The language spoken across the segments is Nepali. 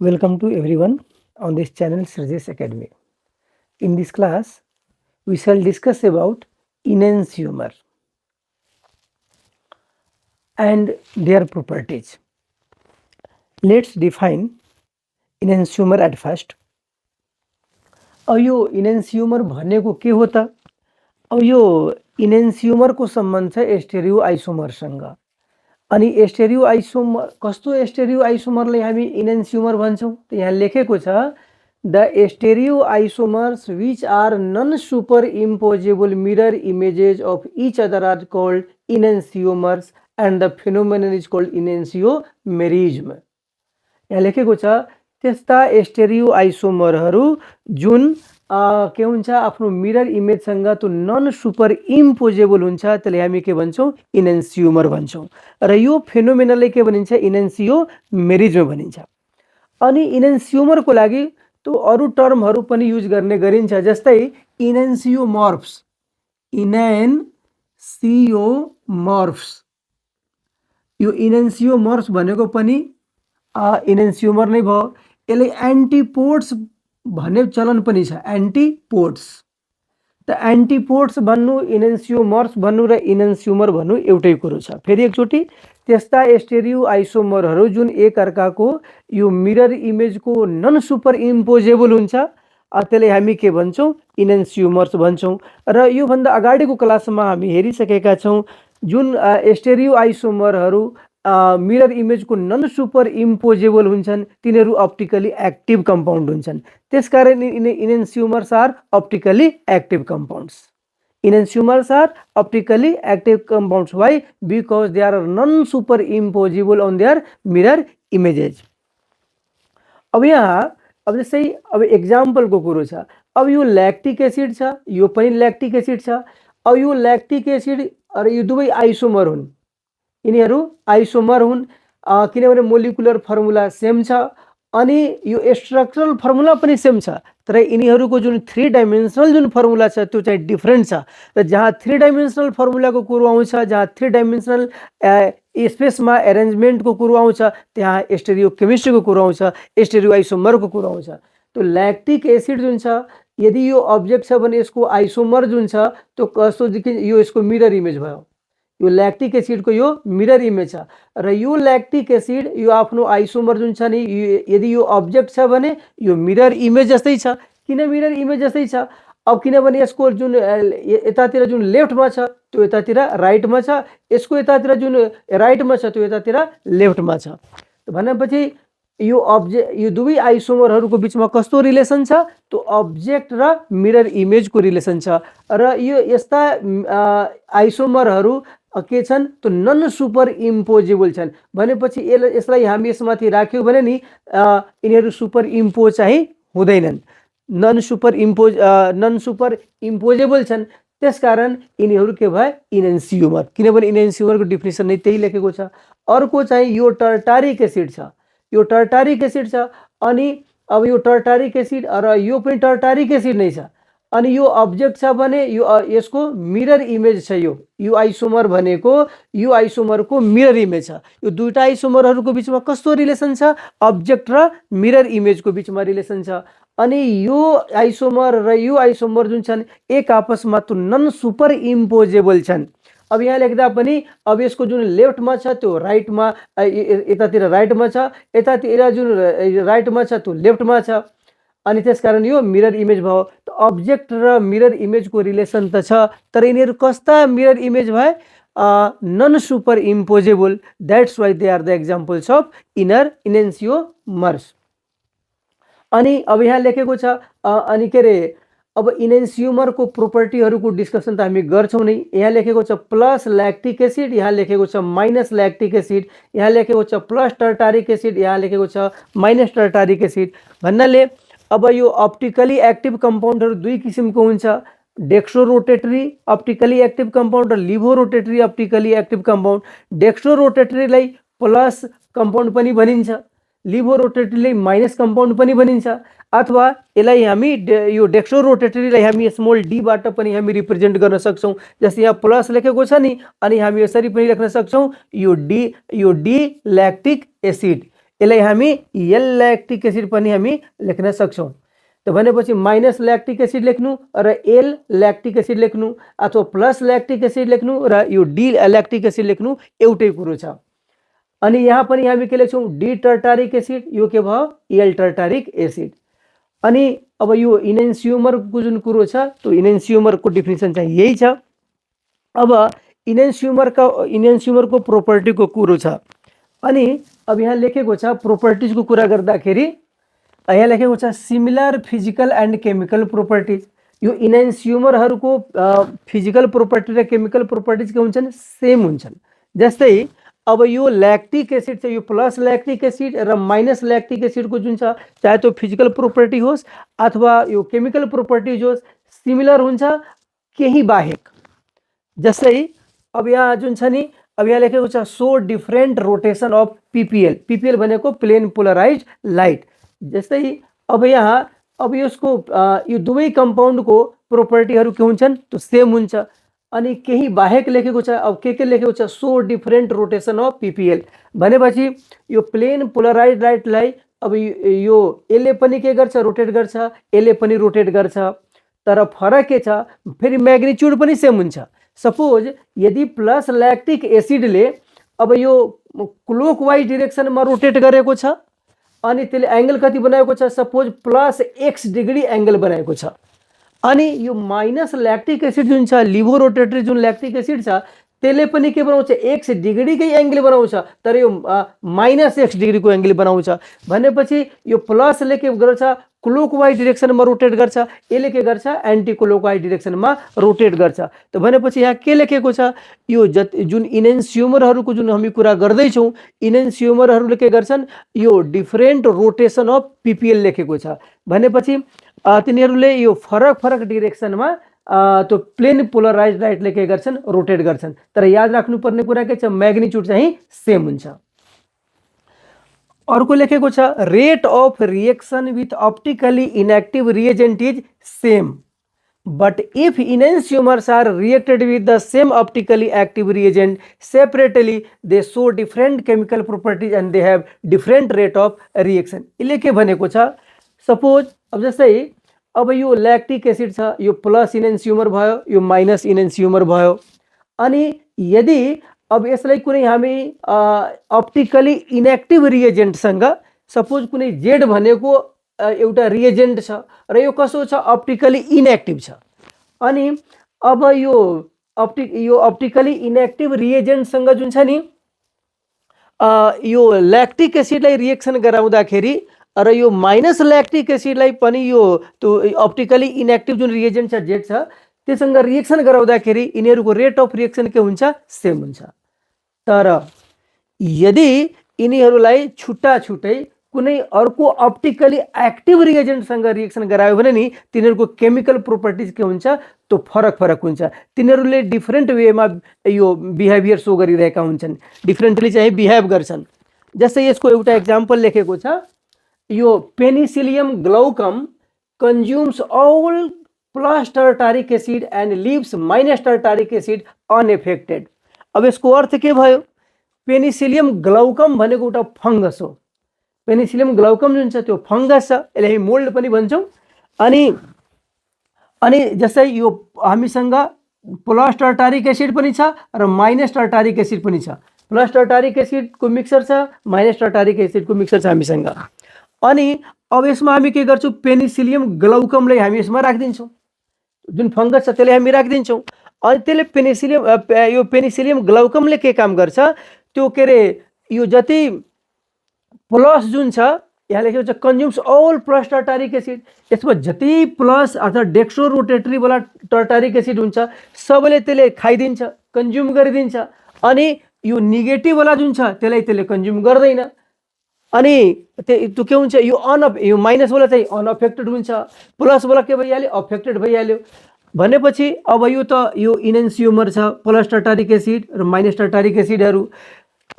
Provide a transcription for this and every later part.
Welcome to everyone on this channel Srajesh Academy. In this class, we shall discuss about enantiomer and their properties. Let's define enantiomer at first. अब यो enantiomer भनेको के हो त? अब यो enantiomer को सम्बन्ध छ एस्टेरियो आइसोमरसँग। अनि एस्टेरियो आइसोमर कस्तो एस्टेरियो आइसोमरलाई हामी enantiomer भन्छौँ त यहाँ लेखेको छ the stereoisomers which are non-superimposable mirror images of each other are called enantiomers and the phenomenon is called enantiomerism. यहाँ लेखेको छ त्यस्ता स्टेरियोआइसोमरहरू जुन के हुन्छ आफ्नो मिरर इमेजसँग त्यो नन सुपर इम्पोजेबल हुन्छ त्यसले हामी के भन्छौँ इनेन्सियोमर भन्छौँ र यो फेनोमेनालाई के भनिन्छ इनेन्सियोमेरिज्म भनिन्छ। अनि इनेन्सियोमरको लागि त्यो अरु टर्महरू पनि युज गर्ने गरिन्छ जस्तै इनेन्सियोमर्फ्स यो इनेन्सियोमर्फ्स भनेको पनि इनेन्सियोमर नै भयो। यसले एन्टिपोड्स भन्ने चलन पनि छ एन्टिपोड्स त एन्टिपोड्स भन्नु इनेन्सियोमर्फ्स भन्नु र इनेन्सियोमर भन्नु एउटै कुरो छ। फेरि एकचोटि त्यस्ता स्टेरियो आइसोमरहरू जुन एक अर्काको यो मिरर इमेजको नन सुपर इम्पोजेबल हुन्छ त्यसले हामी के भन्छौँ इनेन्सियोमर्स भन्छौँ। र यो भन्दा अगाडिको क्लासमा हामी हेरिसकेका छौँ जुन स्टेरियो आइसोमरहरू मिरर इमेजको नन सुपर इम्पोजेबल हुन्छन् तिनीहरू अप्टिकली एक्टिभ कम्पाउन्ड हुन्छन्। त्यसकारण enantiomers are optically active compounds. Enantiomers are optically active compounds. Why? Because they are non-superimposable on their mirror images. अब यहाँ अब जस्तै अब एक्जाम्पलको कुरो छ। अब यो ल्याक्टिक एसिड छ, यो पनि ल्याक्टिक एसिड छ। अब यो ल्याक्टिक एसिड र यो दुवै आइसोमर हुन्, यिनीहरू आइसोमर हुन् किनभने मोलिकुलर फर्मुला सेम छ अनि यो स्ट्रक्चरल फर्मुला पनि सेम छ तर यिनीहरूको जुन 3 डाइमेन्सनल जुन फर्मुला छ त्यो चाहिँ डिफरेन्ट छ। र जहाँ 3 डाइमेन्सनल फर्मुलाको कुरो आउँछ, जहाँ 3 डाइमेन्सनल स्पेसमा एरेन्जमेन्टको कुरो आउँछ त्यहाँ स्टेरियो केमिस्ट्रीको कुरो आउँछ, स्टेरियो आइसोमरको कुरो आउँछ। त्यो ल्याक्टिक एसिड जुन छ यदि यो अब्जेक्ट छ भने यसको आइसोमर जुन छ त्यो कस्तो देखिन्छ, यो यसको मिरर इमेज भयो। यो ल्याक्टिक एसिड को यो मिरर इमेज छ र यो ल्याक्टिक एसिड यो आफ्नो आइसोमर जुन छ नि यदि यो अब्जेक्ट छ भने यो मिरर इमेज जस्तै छ। किन मिरर इमेज जस्तै छ? अब किनभने यसको जुन यतातिर जुन लेफ्टमा छ त्यो यतातिर राइटमा छ, यसको यतातिर जुन राइटमा छ त्यो यतातिर लेफ्टमा छ। भनेपछि यो दुवै आइसोमरहरूको बिचमा कस्तो रिलेसन छ? त्यो अब्जेक्ट र मिरर इमेजको रिलेसन छ। र यो यस्ता आइसोमरहरू के छन् त्यो नन सुपर इम्पोजेबल छन् भनेपछि यसलाई हामी यसमाथि राख्यौँ भने नि यिनीहरू सुपर इम्पोज चाहिँ हुँदैनन्, नन सुपर इम्पोजेबल छन्। त्यसकारण यिनीहरू के भए इनेन्सियोमर, किनभने इनेन्सियोमरको डिफिनेसन नै त्यही लेखेको छ। अर्को चाहिँ यो टर्टारिक एसिड छ, यो टर्टारिक एसिड छ अनि अब यो टर्टारिक एसिड र यो पनि टर्टारिक एसिड नै छ अनि यो अब्जेक्ट छ भने यो यसको मिरर इमेज छ। यो आइसोमर भनेको यो आइसोमरको मिरर इमेज छ। यो दुईटा आइसोमरहरूको बिचमा कस्तो रिलेसन छ? अब्जेक्ट र मिरर इमेजको बिचमा रिलेसन छ। अनि यो आइसोमर र यो आइसोमर जुन छन् एक आपसमा त्यो नन सुपर इम्पोजेबल छन्। अब यहाँ लेख्दा पनि अब यसको जुन लेफ्टमा छ त्यो राइटमा यतातिर राइटमा छ, यतातिर जुन राइटमा छ त्यो लेफ्टमा छ अनि त्यसकारण यो मिरर इमेज भयो। त अब्जेक्ट र मिरर इमेजको रिलेसन त छ तर यिनीहरू कस्ता मिरर इमेज भए? Non superimposable. That's why they are the examples of enantiomers. अनि अब यहाँ लेखेको छ अनि के अरे अब इनेन्सियोमरको प्रोपर्टीहरूको डिस्कसन त हामी गर्छौँ नै। यहाँ लेखेको छ प्लस ल्याक्टिक एसिड, यहाँ लेखेको छ माइनस ल्याक्टिक एसिड, यहाँ लेखेको छ प्लस टर्टारिक एसिड, यहाँ लेखेको छ माइनस टर्टारिक एसिड भन्नाले अब यो अप्टिकली एक्टिभ कम्पाउन्डहरू दुई किसिमको हुन्छ, dextro rotatory optically active compound र levo rotatory optically active compound. Dextro रोटेटरीलाई प्लस कम्पाउन्ड पनि भनिन्छ, लिभो रोटेटरीलाई माइनस कम्पाउन्ड पनि भनिन्छ अथवा यसलाई हामी यो डेक्स्ट्रो रोटेटरीलाई हामी स्मल डी बाट पनि हामी रिप्रेजेन्ट गर्न सक्छौँ। जस्तै यहाँ प्लस लेखेको छ नि अनि हामी यसरी पनि लेख्न सक्छौँ यो डी ल्याक्टिक एसिड, यसलाई हामी एल ल्याक्टिक एसिड पनि हामी लेख्न सक्छौँ। त भनेपछि माइनस ल्याक्टिक एसिड लेख्नु र एल ल्याक्टिक एसिड लेख्नु अथवा प्लस ल्याक्टिक एसिड लेख्नु र यो डी ल्याक्टिक एसिड लेख्नु एउटै कुरो छ। अनि यहाँ पनि हामी के लेख्छौँ डी टर्टारिक एसिड, यो के भयो एल टर्टारिक एसिड। अनि अब यो इनेन्सियुमरको जुन कुरो छ त्यो इनेन्सियुमरको डिफिनेसन चाहिँ यही छ। अब इनेन्सियुमरको प्रोपर्टीको कुरो छ। अनि अब यहाँ लेखेको छ प्रोपर्टिजको कुरा गर्दाखेरि यहाँ लेखेको छ similar physical and chemical properties. यो इनेन्सियुमरहरूको फिजिकल प्रोपर्टी र केमिकल प्रोपर्टिज के हुन्छन् सेम हुन्छन्। जस्तै अब यो ल्याक्टिक एसिड छ, यो प्लस ल्याक्टिक एसिड र माइनस ल्याक्टिक एसिडको जुन छ चाहे त्यो फिजिकल प्रोपर्टी होस् अथवा यो केमिकल प्रोपर्टिज होस् सिमिलर हुन्छ केही बाहेक। जस्तै अब यहाँ जुन छ नि अब यहाँ लेखेको छ so different rotation of PPL. PPL भनेको प्लेन पोलराइज लाइट। जस्तै अब यहाँ अब यसको यो दुवै कम्पाउन्डको प्रोपर्टीहरू के हुन्छन् त्यो सेम हुन्छ। अनि केही बाहेक लेखेको छ। अब के लेखेको छ so different rotation of PPL भनेपछि यो प्लेन पोलराइज लाइटलाई अब यो यसले पनि के गर्छ रोटेट गर्छ, यसले पनि रोटेट गर्छ। तर फरक के छ फेरि म्याग्निट्युड पनि सेम हुन्छ। सपोज यदि प्लस ल्याक्टिक एसिडले अब यो क्लोकवाइज डिरेक्सनमा रोटेट गरेको छ अनि त्यसले एंगल कति बनाएको छ suppose plus x degree angle बनाएको छ। अनि यो माइनस ल्याक्टिक एसिड जुन छ लिभो रोटेटरी जुन ल्याक्टिक एसिड छ त्यसले पनि के बनाउँछ x डिग्रीकै एंगल बनाउँछ तर यो माइनस x डिग्रीको एंगल बनाउँछ। भनेपछि यो प्लसले के गर्छ क्लोकवाइज डिरेक्सनमा रोटेट गर्छ, यसले के गर्छ एन्टी क्लोकवाइज डिरेक्सनमा रोटेट गर्छ। त भनेपछि यहाँ के लेखेको छ यो जुन इनेन्सियुमरहरूको जुन हामी कुरा गर्दैछौँ इनेन्सियुमरहरूले के गर्छन् यो डिफरेन्ट रोटेसन अफ पिपिएल लेखेको छ। भनेपछि तिनीहरूले यो फरक फरक डिरेक्सनमा त्यो प्लेन पोलराइज लाइटले के गर्छन् रोटेट गर्छन्। तर याद राख्नुपर्ने कुरा के छ म्याग्निट्युड चाहिँ सेम हुन्छ। अर्को लेखेको छ rate of reaction with optically inactive reagent is same but if enantiomers are reacted with the same optically active reagent separately they show different chemical properties and they have different rate of reaction. यसले के भनेको छ सपोज अब जस्तै अब यो ल्याक्टिक एसिड छ यो प्लस इनेन्सियुमर भयो यो माइनस इनेन्सियुमर भयो। अनि यदि अब यसलाई कुनै हामी ऑप्टिकली इनएक्टिभ रिएजेन्टसँग सपोज कुनै जेड भनेको एउटा रिएजेन्ट छ र यो कसो छ ऑप्टिकली इनएक्टिभ छ। अनि अब यो ऑप्टिकली इनएक्टिभ रिएजेन्टसँग जुन छ नि यो ल्याक्टिक एसिडलाई रिएक्सन गराउँदाखेरि र यो माइनस ल्याक्टिक एसिडलाई पनि यो त्यो ऑप्टिकली इनएक्टिभ जुन रिएजेन्ट छ जेड छ त्यससँग रिएक्सन गराउँदाखेरि यिनीहरूको रेट अफ रिएक्सन के हुन्छ सेम हुन्छ। तर यदि यिनीहरूलाई छुट्टा छुट्टै कुनै अर्को ऑप्टिकली एक्टिभ रिएजेन्टसँग रिएक्सन गरायो भने नि तिनीहरूको केमिकल प्रोपर्टिज के हुन्छ त्यो फरक फरक हुन्छ। तिनीहरूले डिफरेन्ट वेमा यो बिहेभियर सो गरिरहेका हुन्छन्, डिफरेन्टली चाहिँ बिहेभ गर्छन्। जस्तै यसको एउटा एक्जाम्पल लेखेको छ यो penicillium glaucum consumes all plus tartaric acid and leaves minus tartaric acid unaffected. अब यसको अर्थ के भयो पेनिसिलियम ग्लाउकम भनेको एउटा फंगस हो। पेनिसिलियम ग्लाउकम जुन छ त्यो फंगस छ, यसलाई हामी मोल्ड पनि भन्छौँ। अनि जस्तै यो हामीसँग प्लस टर्टारिक एसिड पनि छ र माइनस टर्टारिक एसिड पनि छ। प्लस टर्टारिक एसिडको मिक्सर छ माइनस टर्टारिक एसिडको मिक्सर छ हामीसँग। अनि अब यसमा हामी के गर्छौँ पेनिसिलियम ग्लाउकमलाई हामी यसमा राखिदिन्छौँ, जुन फंगस छ त्यसलाई हामी राखिदिन्छौँ। अनि त्यसले पेनिसिलियम ग्लाउकमले के काम गर्छ त्यो के अरे यो जति प्लस जुन छ यहाँ लेखेको छ consumes all plus tartaric acid यसमा जति प्लस अथवा डेक्स्ट्रो रोटेटरी वाला टर्टारिक एसिड हुन्छ सबैले त्यसले खाइदिन्छ कन्ज्युम गरिदिन्छ। अनि यो नेगेटिभ वाला जुन छ त्यसलाई त्यसले कन्ज्युम गर्दैन। अनि त्यो के हुन्छ यो माइनस वाला चाहिँ अनअफेक्टेड हुन्छ, प्लस वाला के भइहाल्यो अफेक्टेड भइहाल्यो। भनेपछि अब यो इनेन्सियुमर छ प्लस टर्टारिक एसिड र माइनस टर्टारिक एसिडहरू।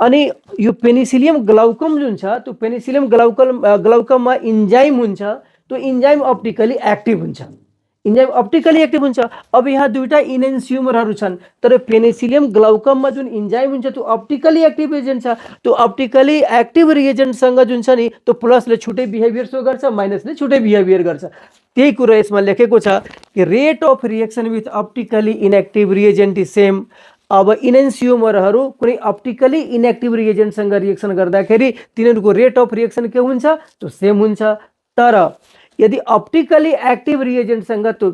अनि यो पेनिसिलियम ग्लाउकम जुन छ त्यो पेनिसिलियम ग्लाउकममा इन्जाइम हुन्छ, त्यो इन्जाइम ऑप्टिकली एक्टिभ हुन्छ। इन्जाइम अप्टिकली एक्टिभ हुन्छ। अब यहाँ दुईटा इनेन्सियुमरहरू छन्, तर पेनिसिलियम ग्लाउकममा जुन इन्जाइम हुन्छ त्यो अप्टिकली एक्टिभ एजेन्ट छ। त्यो अप्टिकली एक्टिभ रिएजेन्टसँग जुन छ नि त्यो प्लसले छुट्टै बिहेभियर सो गर्छ, माइनसले छुट्टै बिहेभियर गर्छ। त्यही कुरा यसमा लेखेको छ कि rate of reaction with optically inactive reagent is same. अब इनेन्सियुमरहरू कुनै अप्टिकली इनएक्टिभ रिएजेन्टसँग रिएक्सन गर्दाखेरि तिनीहरूको रेट अफ रिएक्सन के हुन्छ, त्यो सेम हुन्छ। तर यदि अप्टिकली एक्टिभ रिएजेन्टसँग त्यो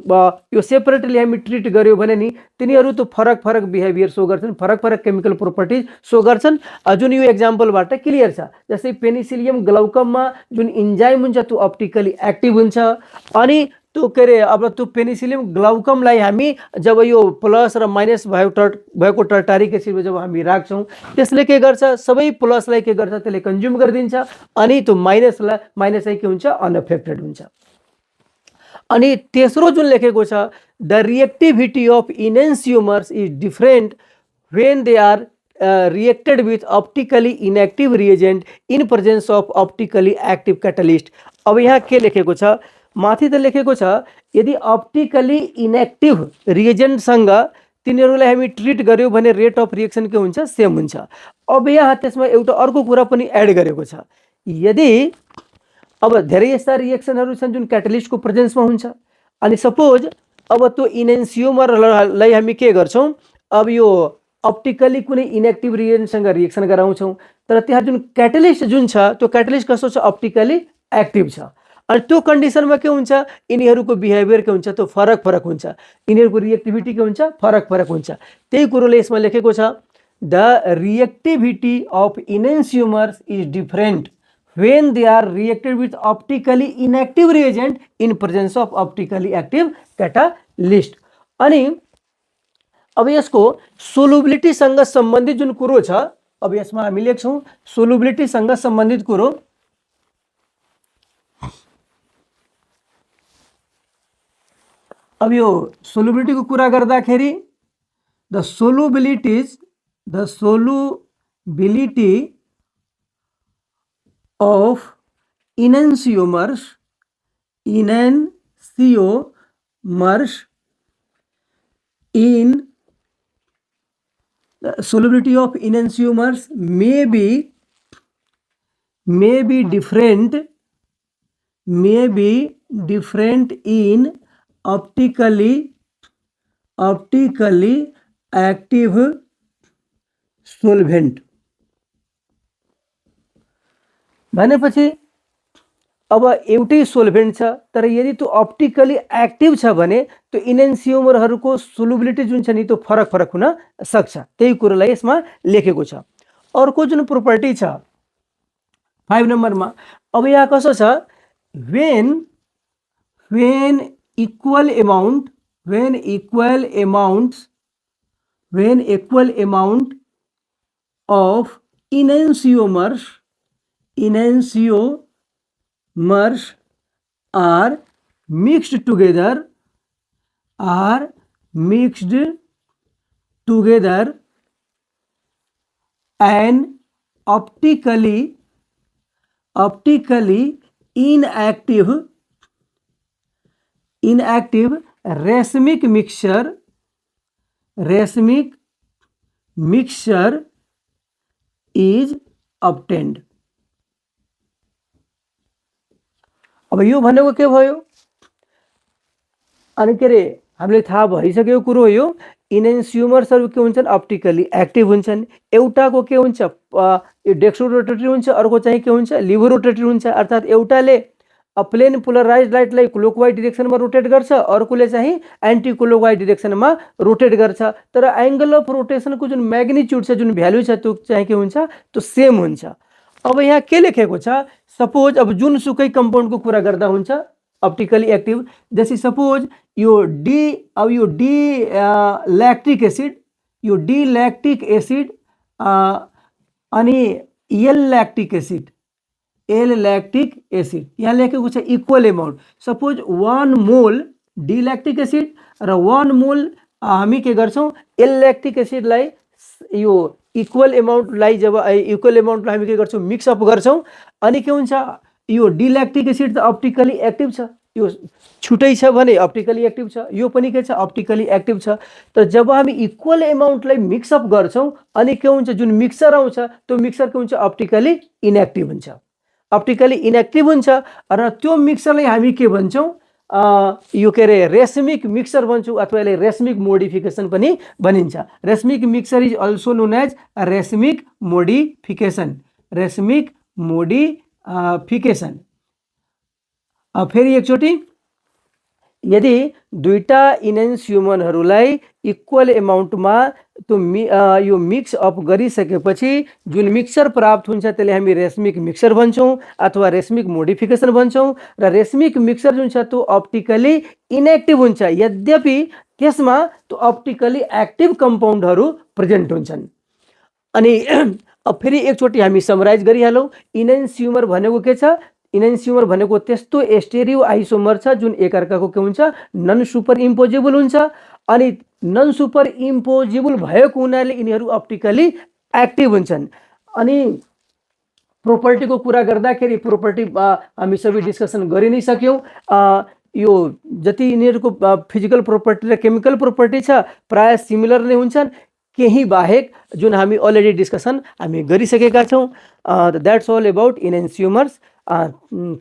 यो सेपरेटली हामी ट्रिट गर्यो भने नि तिनीहरू त्यो फरक फरक बिहेभियर सो गर्छन्, फरक फरक केमिकल प्रोपर्टिज सो गर्छन्, जुन यो एक्जाम्पलबाट क्लियर छ। जस्तै पेनिसिलियम ग्लाउकममा जुन इन्जाइम हुन्छ त्यो अप्टिकली एक्टिभ हुन्छ। अनि त्यो के अरे अब त्यो पेनिसिलियम ग्लाउकमलाई हामी जब यो प्लस र माइनस भएको टर्टारिक एसिडमा जब हामी राख्छौँ त्यसले के गर्छ, सबै प्लसलाई के गर्छ त्यसले कन्ज्युम गरिदिन्छ, अनि त्यो माइनस चाहिँ के हुन्छ, अनअफेक्टेड हुन्छ। अनि तेस्रो जुन लेखेको छ, the reactivity of enantiomers is different when they are reacted with optically inactive reagent in presence of optically active catalyst. अब यहाँ के लेखेको छ, माथि त लेखेको छ यदि अप्टिकली इनएक्टिभ रिएजेन्टसँग तिनीहरूलाई हामी ट्रिट गर्यो भने रेट अफ रिएक्सन के हुन्छ, सेम हुन्छ। अब यहाँ त्यसमा एउटा अर्को कुरा पनि एड गरेको छ, यदि अब धेरै यस्ता रिएक्सनहरू छन् जुन क्याटालिस्टको प्रेजेन्समा हुन्छ, अनि सपोज अब त्यो इनेन्सियुमरलाई हामी के गर्छौँ, अब यो अप्टिकली कुनै इनएक्टिभ रिएजेन्टसँग रिएक्सन गराउँछौँ, तर त्यहाँ जुन क्याटालिस्ट जुन छ त्यो क्याटालिस्ट कस्तो छ, अप्टिकली एक्टिभ छ। अनि त्यो कन्डिसनमा के हुन्छ, यिनीहरूको बिहेभियर के हुन्छ, त्यो फरक फरक हुन्छ, यिनीहरूको रिएक्टिभिटी के हुन्छ, फरक फरक हुन्छ। त्यही कुरोले यसमा लेखेको छ, the reactivity of enantiomers is different when they are reacted with optically inactive reagent in presence of optically active catalyst। अनि अब यसको सोलुबिलिटीसँग सम्बन्धित जुन कुरो छ, अब यसमा हामी लेख्छौँ सोलुबिलिटीसँग सम्बन्धित कुरो। अब यो सोलुबिलिटीको कुरा गर्दाखेरि the solubility of enantiomers in the solubility of enantiomers may be different in optically active solvent। भनेपछि अब एउटै सोल्भेन्ट छ, तर यदि त्यो अप्टिकली एक्टिभ छ भने त्यो इनेन्सियुमरहरूको सोलुबिलिटी जुन छ नि त्यो फरक फरक हुन सक्छ। त्यही कुरोलाई यसमा लेखेको छ। अर्को जुन प्रोपर्टी छ 5 नम्बरमा, अब यहाँ कसो छ, when equal amount of enantiomers are mixed together an optically inactive racemic mixture is obtained। अब यो भनेको के भयो, अनि के अरे हामीले थाहा भइसकेको कुरो हो, यो इनेन्सियुमर्सहरू के हुन्छन्, अप्टिकली एक्टिभ हुन्छन्। एउटाको के हुन्छ, यो डेक्सोरोटेटरी हुन्छ, अर्को चाहिँ के हुन्छ, लिभोरोटेटरी हुन्छ। अर्थात् एउटाले प्लेन पोलराइज लाइटलाई क्लोकवाइज डिरेक्सनमा रोटेट गर्छ, अर्कोले चाहिँ एन्टी क्लोकवाइज डिरेक्सनमा रोटेट गर्छ, तर एङ्गल अफ रोटेसनको जुन म्याग्निट्युड छ, जुन भ्यालु छ त्यो चाहिँ के हुन्छ, त्यो सेम हुन्छ। अब यहाँ के लेखेको छ, सपोज अब जुनसुकै कम्पाउन्डको कुरा गर्दा हुन्छ अप्टिकली एक्टिभ, जस्तै सपोज यो डी ल्याक्टिक एसिड अनि एल ल्याक्टिक एसिड यहाँ लेखेको छ इक्वल एमाउन्ट। सपोज 1 मोल डी ल्याक्टिक एसिड र 1 मोल हामी के गर्छौँ, एल ल्याक्टिक एसिडलाई यो इक्वल एमाउन्टलाई जब इक्वल एमाउन्टलाई हामी के गर्छौँ, मिक्सअप गर्छौँ, अनि के हुन्छ, यो डी ल्याक्टिक एसिड त अप्टिकली एक्टिभ छ, यो छुट्टै छ भने अप्टिकली एक्टिभ छ, यो पनि के छ अप्टिकली एक्टिभ छ। तर जब हामी इक्वल एमाउन्टलाई मिक्सअप गर्छौँ अनि के हुन्छ, जुन मिक्सर आउँछ त्यो मिक्सर के हुन्छ अप्टिकली इनएक्टिभ हुन्छ, अप्टिकली इनएक्टिभ हुन्छ। र त्यो मिक्सरलाई हामी के भन्छौँ, यो के अरे रेसमिक मिक्सर भन्छौँ अथवा यसलाई रेसमिक मोडिफिकेसन पनि भनिन्छ। Racemic mixture is also known as racemic modification, racemic modification. फेरि एकचोटि, यदि दुईटा इनेन्स्युमनहरूलाई इक्वल एमाउन्टमा यो मिक्स अप गरिसकेपछि जुन मिक्सर प्राप्त हुन्छ त्यसले हामी रेसमिक मिक्सर भन्छौँ अथवा रेसमिक मोडिफिकेसन भन्छौँ। र रेसमिक मिक्सर जुन छ त्यो अप्टिकली इनएक्टिभ हुन्छ, यद्यपि त्यसमा त्यो अप्टिकली एक्टिभ कम्पाउन्डहरू प्रेजेन्ट हुन्छन्। अनि अब फेरि एकचोटि हामी समराइज गरिहालौँ। इनेन्स्युमर भनेको के छ, इनेन्स्युमर भनेको त्यस्तो स्टेरियो आइसोमर छ जुन एकअर्काको के हुन्छ नन सुपर इम्पोजेबल हुन्छ। अनि नन सुपर इम्पोजेबल भएको हुनाले यिनीहरू अप्टिकली एक्टिभ हुन्छन्। अनि प्रोपर्टीको कुरा गर्दाखेरि प्रोपर्टी हामी सबै डिस्कसन गरि नै सक्यौँ। यो जति यिनीहरूको फिजिकल प्रोपर्टी र केमिकल प्रोपर्टी छ प्राय सिमिलर नै हुन्छन्, केही बाहेक जुन हामी अलरेडी डिस्कसन हामी गरिसकेका छौँ। That's all about enantiomers.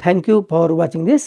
Thank you for watching this.